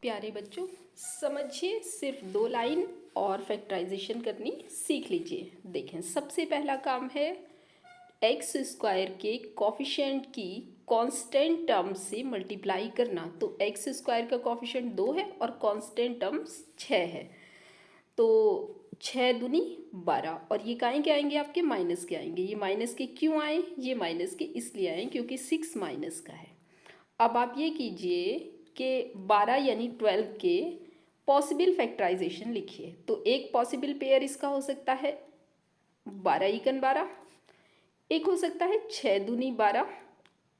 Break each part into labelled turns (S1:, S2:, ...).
S1: प्यारे बच्चों, समझिए सिर्फ 2 लाइन और फैक्टराइजेशन करनी सीख लीजिए। देखें, सबसे पहला काम है एक्स स्क्वायर के कॉफिशिएंट की कांस्टेंट टर्म से मल्टीप्लाई करना। तो एक्स स्क्वायर का कॉफिशिएंट 2 है और कांस्टेंट टर्म्स 6 है। तो 6 दूनी 12 और ये काहे के आएंगे, आपके माइनस के आएंगे। ये माइनस के क्यों आए? ये माइनस के इसलिए आए क्योंकि 6 माइनस का है। अब आप ये कीजिए कि 12 यानी 12 के पॉसिबल फैक्टराइजेशन लिखिए। तो एक पॉसिबल पेयर इसका हो सकता है 12 इकन 12, एक हो सकता है 6 दूनी 12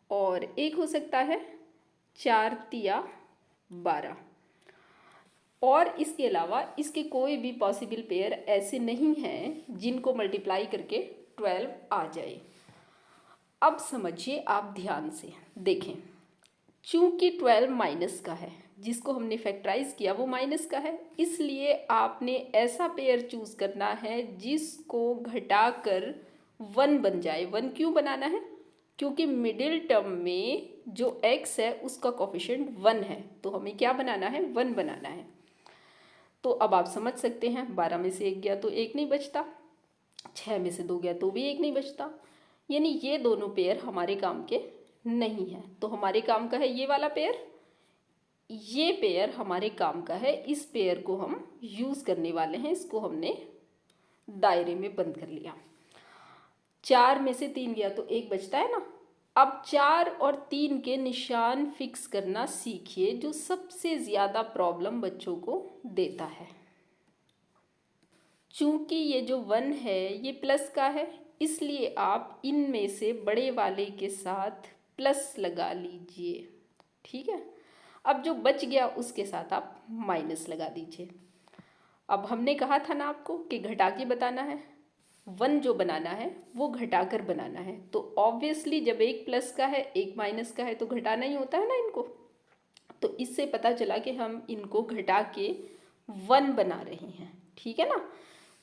S1: और एक हो सकता है 4 तिया 12। और इसके अलावा इसके कोई भी पॉसिबल पेयर ऐसे नहीं हैं जिनको मल्टीप्लाई करके 12 आ जाए। अब समझिए आप ध्यान से देखें, चूंकि 12 माइनस का है, जिसको हमने फैक्टराइज किया वो माइनस का है, इसलिए आपने ऐसा पेयर चूज करना है जिसको घटाकर 1 बन जाए। 1 क्यों बनाना है? क्योंकि मिडिल टर्म में जो x है उसका कोफिशिएंट 1 है, तो हमें क्या बनाना है? 1 बनाना है। तो अब आप समझ सकते हैं, 12 में से 1 गया तो 1 नहीं बचता, 6 में से 2 गया तो भी 1 नहीं बचता, यानी ये दोनों पेयर हमारे काम के नहीं है। तो हमारे काम का है ये वाला पेयर, ये पेयर हमारे काम का है। इस पेयर को हम यूज़ करने वाले हैं, इसको हमने दायरे में बंद कर लिया। 4 में से 3 गया तो 1 बचता है ना। अब 4 और 3 के निशान फिक्स करना सीखिए, जो सबसे ज़्यादा प्रॉब्लम बच्चों को देता है। चूंकि ये जो 1 है ये प्लस का है, इसलिए आप इनमें से बड़े वाले के साथ प्लस लगा लीजिए, ठीक है। अब जो बच गया उसके साथ आप माइनस लगा दीजिए। अब हमने कहा था ना आपको कि घटा के बताना है, 1 जो बनाना है वो घटाकर बनाना है। तो ऑब्वियसली जब एक प्लस का है एक माइनस का है तो घटाना ही होता है ना इनको। तो इससे पता चला कि हम इनको घटा के 1 बना रहे हैं, ठीक है ना।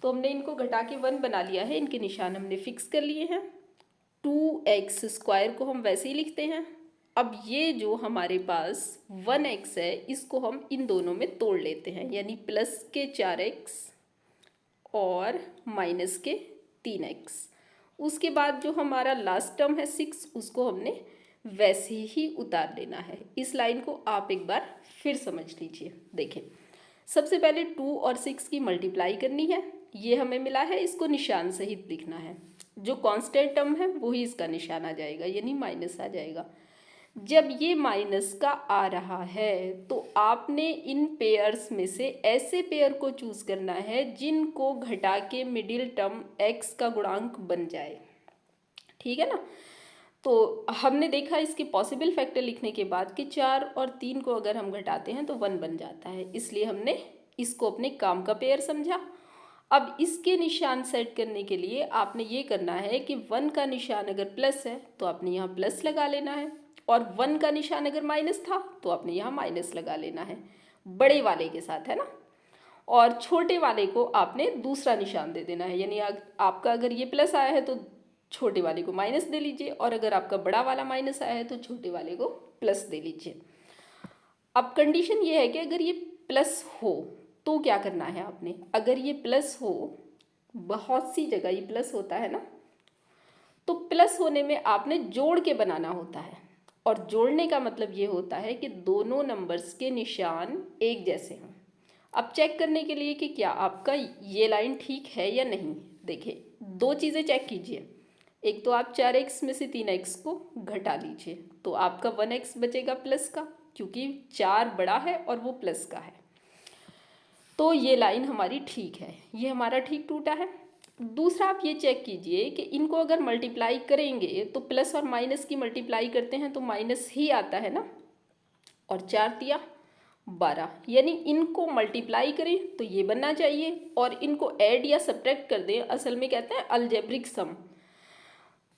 S1: तो हमने इनको घटा के 1 बना लिया है, इनके निशान हमने फिक्स कर लिए हैं। 2x स्क्वायर को हम वैसे ही लिखते हैं। अब ये जो हमारे पास 1x है इसको हम इन दोनों में तोड़ लेते हैं, यानी प्लस के 4x और माइनस के 3x। उसके बाद जो हमारा लास्ट टर्म है 6, उसको हमने वैसे ही उतार लेना है। इस लाइन को आप एक बार फिर समझ लीजिए। देखें, सबसे पहले 2 और 6 की मल्टीप्लाई करनी है, ये हमें मिला है, इसको निशान सहित लिखना है। जो कांस्टेंट टर्म है वही इसका निशान आ जाएगा, यानी माइनस आ जाएगा। जब ये माइनस का आ रहा है तो आपने इन पेयर्स में से ऐसे पेयर को चूज करना है जिनको घटा के मिडिल टर्म x का गुणांक बन जाए, ठीक है ना। तो हमने देखा इसके पॉसिबल फैक्टर लिखने के बाद कि 4 और 3 को अगर हम घटाते हैं तो 1 बन जाता है, इसलिए हमने इसको अपने काम का पेयर समझा। अब इसके निशान सेट करने के लिए आपने ये करना है कि 1 का निशान अगर प्लस है तो आपने यहाँ प्लस लगा लेना है, और 1 का निशान अगर माइनस था तो आपने यहाँ माइनस लगा लेना है, बड़े वाले के साथ, है ना। और छोटे वाले को आपने दूसरा निशान दे देना है, यानी आपका अगर ये प्लस आया है तो छोटे वाले को माइनस दे लीजिए, और अगर आपका बड़ा वाला माइनस आया है तो छोटे वाले को प्लस दे लीजिए। अब कंडीशन ये है कि अगर ये प्लस हो तो क्या करना है आपने, अगर ये प्लस हो, बहुत सी जगह ये प्लस होता है ना, तो प्लस होने में आपने जोड़ के बनाना होता है, और जोड़ने का मतलब ये होता है कि दोनों नंबर्स के निशान एक जैसे हों। अब चेक करने के लिए कि क्या आपका ये लाइन ठीक है या नहीं, देखिए 2 चीज़ें चेक कीजिए। एक तो आप 4x में से 3x को घटा लीजिए, तो आपका 1x बचेगा प्लस का, क्योंकि 4 बड़ा है और वो प्लस का है। तो ये लाइन हमारी ठीक है, ये हमारा ठीक टूटा है। दूसरा आप ये चेक कीजिए कि इनको अगर मल्टीप्लाई करेंगे तो प्लस और माइनस की मल्टीप्लाई करते हैं तो माइनस ही आता है ना, और 4 तिया 12, यानी इनको मल्टीप्लाई करें तो ये बनना चाहिए, और इनको ऐड या सब्ट्रैक्ट कर दें, असल में कहते हैं अलजेब्रिक सम,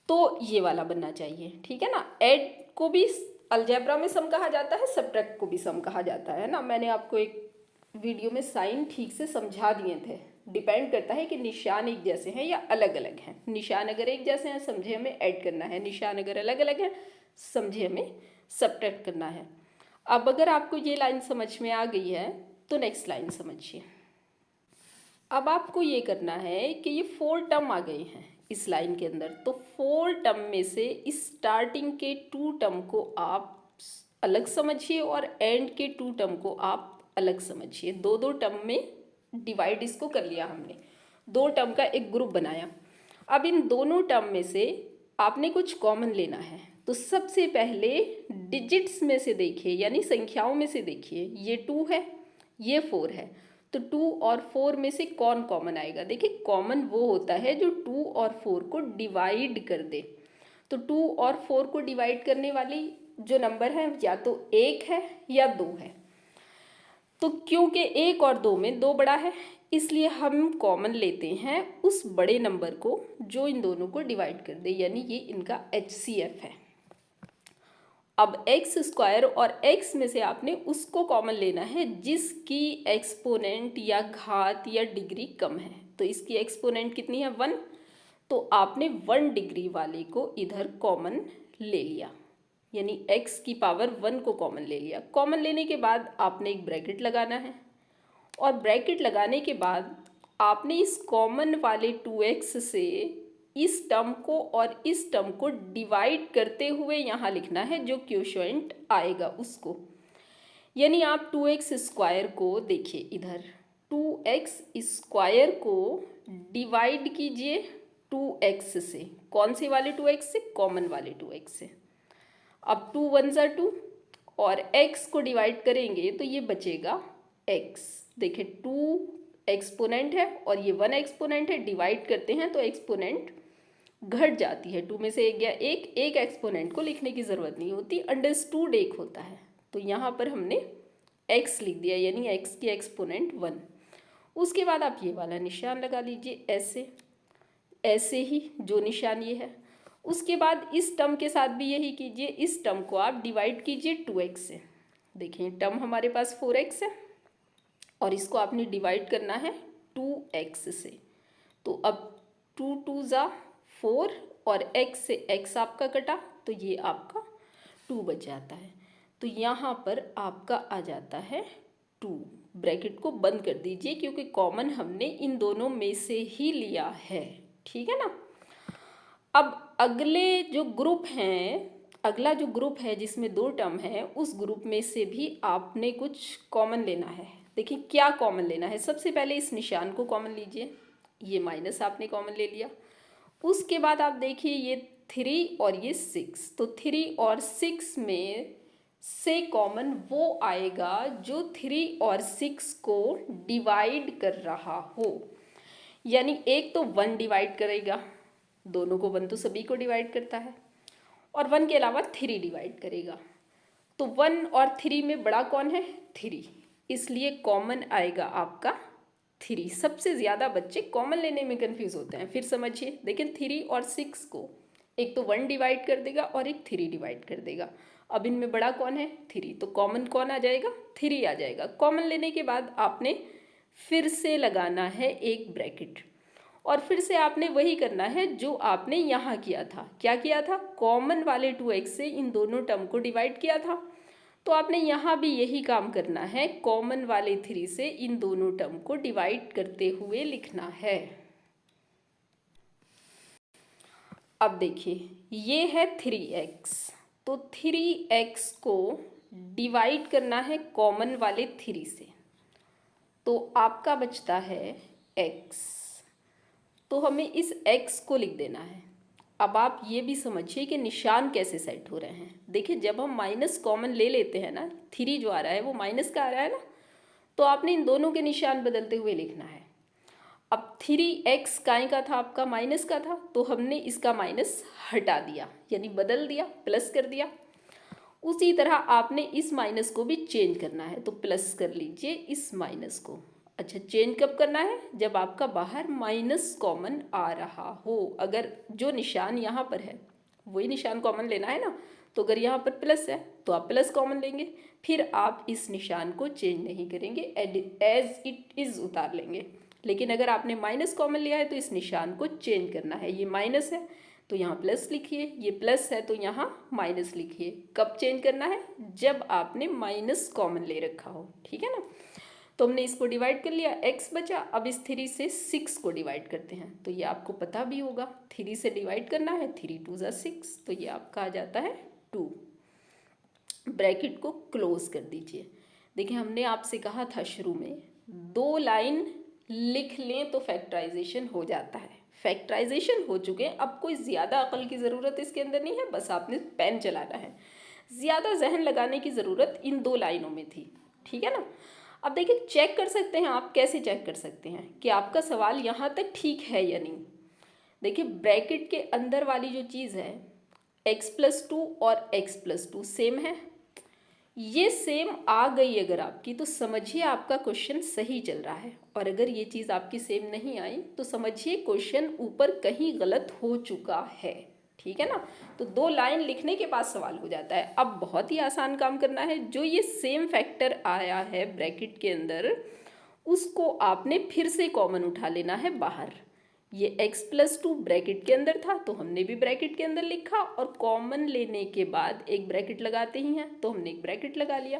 S1: तो ये वाला बनना चाहिए, ठीक है ना। ऐड को भी अलजेब्रा में सम कहा जाता है, सब्ट्रैक्ट को भी सम कहा जाता है ना। मैंने आपको एक वीडियो में साइन ठीक से समझा दिए थे। डिपेंड करता है कि निशान एक जैसे हैं या अलग अलग हैं। निशान अगर एक जैसे हैं समझे हमें ऐड करना है, निशान अगर अलग अलग हैं समझे हमें सब्ट्रैक्ट करना है। अब अगर आपको ये लाइन समझ में आ गई है तो नेक्स्ट लाइन समझिए। अब आपको ये करना है कि ये 4 टर्म आ गए हैं इस लाइन के अंदर, तो 4 टर्म में से इस स्टार्टिंग के 2 टर्म को आप अलग समझिए और एंड के 2 टर्म को आप अलग समझिए। दो दो टर्म में डिवाइड इसको कर लिया हमने, 2 टर्म का एक ग्रुप बनाया। अब इन दोनों टर्म में से आपने कुछ कॉमन लेना है, तो सबसे पहले डिजिट्स में से देखिए, यानी संख्याओं में से देखिए, ये 2 है, ये 4 है, तो 2 और 4 में से कौन कॉमन आएगा? देखिए कॉमन वो होता है जो 2 और 4 को डिवाइड कर दे। तो 2 और 4 को डिवाइड करने वाली जो नंबर है या तो 1 है या 2 है। तो क्योंकि 1 और 2 में 2 बड़ा है, इसलिए हम कॉमन लेते हैं उस बड़े नंबर को जो इन दोनों को डिवाइड कर दे, यानी ये इनका HCF है। अब एक्स स्क्वायर और x में से आपने उसको कॉमन लेना है जिसकी एक्सपोनेंट या घात या डिग्री कम है। तो इसकी एक्सपोनेंट कितनी है? 1, तो आपने 1 डिग्री वाले को इधर कॉमन ले लिया, यानी x की पावर 1 को कॉमन ले लिया। कॉमन लेने के बाद आपने एक ब्रैकेट लगाना है, और ब्रैकेट लगाने के बाद आपने इस कॉमन वाले 2x से इस टर्म को और इस टर्म को डिवाइड करते हुए यहाँ लिखना है जो क्वोशिएंट आएगा उसको। यानी आप 2x स्क्वायर को देखिए इधर, 2x स्क्वायर को डिवाइड कीजिए 2x से। कौन से वाले 2x से? कॉमन वाले 2x से। अब 2 1 ज़ा 2 और x को डिवाइड करेंगे तो ये बचेगा x। देखिए 2 एक्सपोनेंट है और ये 1 एक्सपोनेंट है, डिवाइड करते हैं तो एक्सपोनेंट घट जाती है। 2 में से 1 गया, एक एक्सपोनेंट को लिखने की ज़रूरत नहीं होती, अंडरस्टूड एक होता है। तो यहाँ पर हमने x लिख दिया, यानी x की एक्सपोनेंट 1। उसके बाद आप ये वाला निशान लगा लीजिए, ऐसे ही जो निशान ये है। उसके बाद इस टर्म के साथ भी यही कीजिए, इस टर्म को आप डिवाइड कीजिए 2x से। देखिए टर्म हमारे पास 4x है और इसको आपने डिवाइड करना है 2x से। तो अब 2 2 ज़ा 4 और x से x आपका कटा तो ये आपका 2 बच जाता है। तो यहाँ पर आपका आ जाता है 2। ब्रैकेट को बंद कर दीजिए क्योंकि कॉमन हमने इन दोनों में से ही लिया है, ठीक है ना। अब अगले जो ग्रुप हैं, अगला जो ग्रुप है जिसमें 2 टर्म है, उस ग्रुप में से भी आपने कुछ कॉमन लेना है। देखिए क्या कॉमन लेना है? सबसे पहले इस निशान को कॉमन लीजिए, ये माइनस आपने कॉमन ले लिया। उसके बाद आप देखिए ये 3 और ये 6, तो 3 और 6 में से कॉमन वो आएगा जो 3 और 6 को डिवाइड कर रहा हो। यानी एक तो 1 डिवाइड करेगा, दोनों को 1 तो सभी को डिवाइड करता है, और 1 के अलावा 3 डिवाइड करेगा। तो 1 और 3 में बड़ा कौन है? 3, इसलिए कॉमन आएगा आपका 3। सबसे ज़्यादा बच्चे कॉमन लेने में कंफ्यूज होते हैं। फिर समझिए, देखिए 3 और 6 को एक तो 1 डिवाइड कर देगा और एक 3 डिवाइड कर देगा। अब इनमें बड़ा कौन है? 3, तो कॉमन कौन आ जाएगा? 3 आ जाएगा। कॉमन लेने के बाद आपने फिर से लगाना है एक ब्रैकेट, और फिर से आपने वही करना है जो आपने यहाँ किया था। क्या किया था? कॉमन वाले 2x से इन दोनों टर्म को डिवाइड किया था, तो आपने यहाँ भी यही काम करना है, कॉमन वाले 3 से इन दोनों टर्म को डिवाइड करते हुए लिखना है। अब देखिए ये है 3x, तो 3x को डिवाइड करना है कॉमन वाले 3 से, तो आपका बचता है x। तो हमें इस x को लिख देना है। अब आप ये भी समझिए कि निशान कैसे सेट हो रहे हैं। देखिए जब हम माइनस कॉमन ले लेते हैं ना, 3 जो आ रहा है वो माइनस का आ रहा है ना, तो आपने इन दोनों के निशान बदलते हुए लिखना है। अब 3x काय का था? आपका माइनस का था, तो हमने इसका माइनस हटा दिया, यानी बदल दिया, प्लस कर दिया। उसी तरह आपने इस माइनस को भी चेंज करना है, तो प्लस कर लीजिए इस माइनस को। अच्छा, चेंज कब करना है? जब आपका बाहर माइनस कॉमन आ रहा हो। अगर जो निशान यहाँ पर है वही निशान कॉमन लेना है ना, तो अगर यहाँ पर प्लस है तो आप प्लस कॉमन लेंगे, फिर आप इस निशान को चेंज नहीं करेंगे, एज इट इज़ उतार लेंगे। लेकिन अगर आपने माइनस कॉमन लिया है तो इस निशान को चेंज करना है। ये माइनस है तो यहाँ प्लस लिखिए, ये प्लस है तो यहाँ माइनस लिखिए। कब चेंज करना है? जब आपने माइनस कॉमन ले रखा हो, ठीक है ना। तो हमने इसको डिवाइड कर लिया, x बचा। अब इस 3 से 6 को डिवाइड करते हैं, तो ये आपको पता भी होगा 3 से डिवाइड करना है, 3 2 ज़ा 6, तो ये आपका आ जाता है 2। ब्रैकेट को क्लोज कर दीजिए। देखिए हमने आपसे कहा था शुरू में 2 लाइन लिख लें तो फैक्टराइजेशन हो जाता है। फैक्टराइजेशन हो चुके हैं, अब कोई ज़्यादा अकल की ज़रूरत इसके अंदर नहीं है, बस आपने पेन चलाना है। ज़्यादा जहन लगाने की ज़रूरत इन 2 लाइनों में थी, ठीक है ना। अब देखिए चेक कर सकते हैं आप, कैसे चेक कर सकते हैं कि आपका सवाल यहाँ तक ठीक है या नहीं। देखिए ब्रैकेट के अंदर वाली जो चीज़ है x+2 और x+2 सेम है, ये सेम आ गई अगर आपकी तो समझिए आपका क्वेश्चन सही चल रहा है। और अगर ये चीज़ आपकी सेम नहीं आई तो समझिए क्वेश्चन ऊपर कहीं गलत हो चुका है, ठीक है ना। तो 2 लाइन लिखने के बाद सवाल हो जाता है। अब बहुत ही आसान काम करना है, जो ये सेम फैक्टर आया है ब्रैकेट के अंदर उसको आपने फिर से कॉमन उठा लेना है बाहर। ये x+2 ब्रैकेट के अंदर था तो हमने भी ब्रैकेट के अंदर लिखा, और कॉमन लेने के बाद एक ब्रैकेट लगाते ही हैं तो हमने एक ब्रैकेट लगा लिया।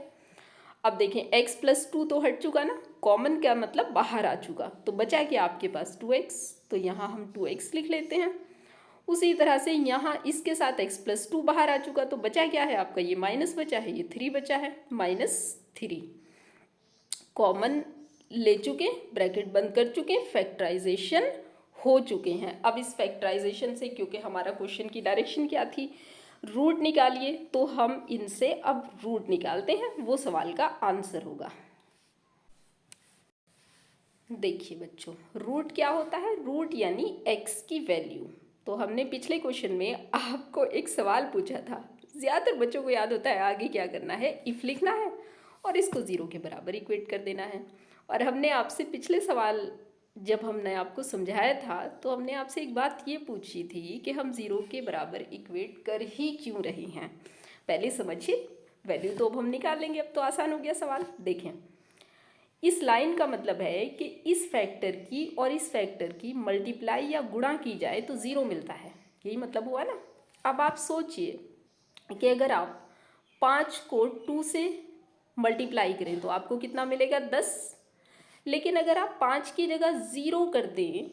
S1: अब देखें x+2 तो हट चुका ना, कॉमन क्या मतलब बाहर आ चुका, तो बचा क्या आपके पास 2x, तो यहाँ हम 2x लिख लेते हैं। उसी तरह से यहाँ इसके साथ x+2 बाहर आ चुका, तो बचा क्या है आपका, ये माइनस बचा है, ये 3 बचा है, -3 कॉमन ले चुके, ब्रैकेट बंद कर चुके, फैक्टराइजेशन हो चुके हैं। अब इस फैक्टराइजेशन से, क्योंकि हमारा क्वेश्चन की डायरेक्शन क्या थी, रूट निकालिए, तो हम इनसे अब रूट निकालते हैं, वो सवाल का आंसर होगा। देखिए बच्चों, रूट क्या होता है? रूट यानी x की वैल्यू। तो हमने पिछले क्वेश्चन में आपको एक सवाल पूछा था, ज़्यादातर बच्चों को याद होता है आगे क्या करना है, इफ़ लिखना है और इसको 0 के बराबर इक्वेट कर देना है। और हमने आपसे पिछले सवाल जब हमने आपको समझाया था तो हमने आपसे एक बात ये पूछी थी कि हम 0 के बराबर इक्वेट कर ही क्यों रहे हैं। पहले समझिए, वैल्यू तो अब हम निकाल लेंगे, अब तो आसान हो गया सवाल। देखें इस लाइन का मतलब है कि इस फैक्टर की और इस फैक्टर की मल्टीप्लाई या गुणा की जाए तो 0 मिलता है, यही मतलब हुआ ना। अब आप सोचिए कि अगर आप 5 को 2 से मल्टीप्लाई करें तो आपको कितना मिलेगा, 10। लेकिन अगर आप 5 की जगह 0 कर दें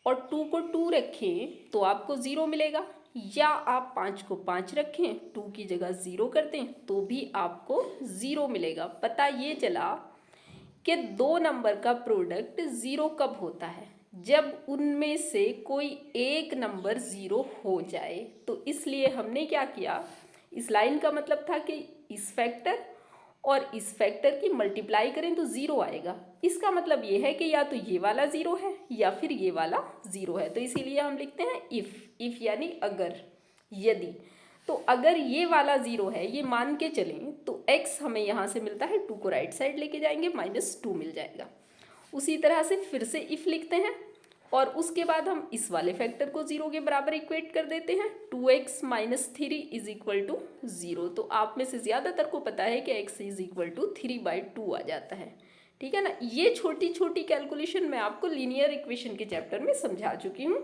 S1: और 2 को 2 रखें तो आपको 0 मिलेगा, या आप 5 को 5 रखें 2 की जगह 0 कर दें तो भी आपको 0 मिलेगा। पता ये चला कि 2 नंबर का प्रोडक्ट 0 कब होता है, जब उनमें से कोई एक नंबर 0 हो जाए। तो इसलिए हमने क्या किया, इस लाइन का मतलब था कि इस फैक्टर और इस फैक्टर की मल्टीप्लाई करें तो 0 आएगा। इसका मतलब ये है कि या तो ये वाला 0 है या फिर ये वाला 0 है। तो इसीलिए हम लिखते हैं इफ़ यानी अगर, यदि। तो अगर ये वाला 0 है, ये मान के चलें तो x हमें यहाँ से मिलता है, 2 को राइट साइड लेके जाएंगे, -2 मिल जाएगा। उसी तरह से फिर से इफ़ लिखते हैं और उसके बाद हम इस वाले फैक्टर को 0 के बराबर इक्वेट कर देते हैं, 2x - 3 = 0। तो आप में से ज़्यादातर को पता है कि x = 3/2 आ जाता है, ठीक है ना। ये छोटी छोटी कैलकुलेशन मैं आपको लीनियर इक्वेशन के चैप्टर में समझा चुकी हूँ,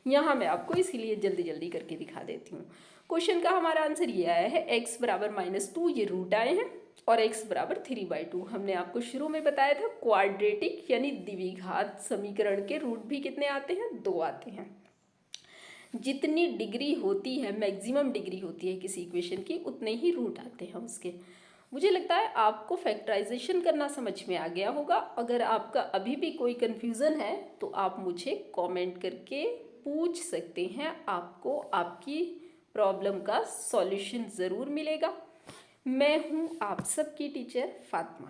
S1: यहाँ मैं आपको इसीलिए जल्दी जल्दी करके दिखा देती हूँ। क्वेश्चन का हमारा आंसर ये आया है, x = -2, ये रूट आए हैं, और x = 3/2। हमने आपको शुरू में बताया था क्वाड्रेटिक यानी द्विघात समीकरण के रूट भी कितने आते हैं, 2 आते हैं। जितनी डिग्री होती है, मैक्सिमम डिग्री होती है किसी इक्वेशन की, उतने ही रूट आते हैं उसके। मुझे लगता है आपको फैक्टराइजेशन करना समझ में आ गया होगा। अगर आपका अभी भी कोई कन्फ्यूज़न है तो आप मुझे कमेंट करके पूछ सकते हैं, आपको आपकी प्रॉब्लम का सॉल्यूशन ज़रूर मिलेगा। मैं हूँ आप सबकी टीचर फातिमा।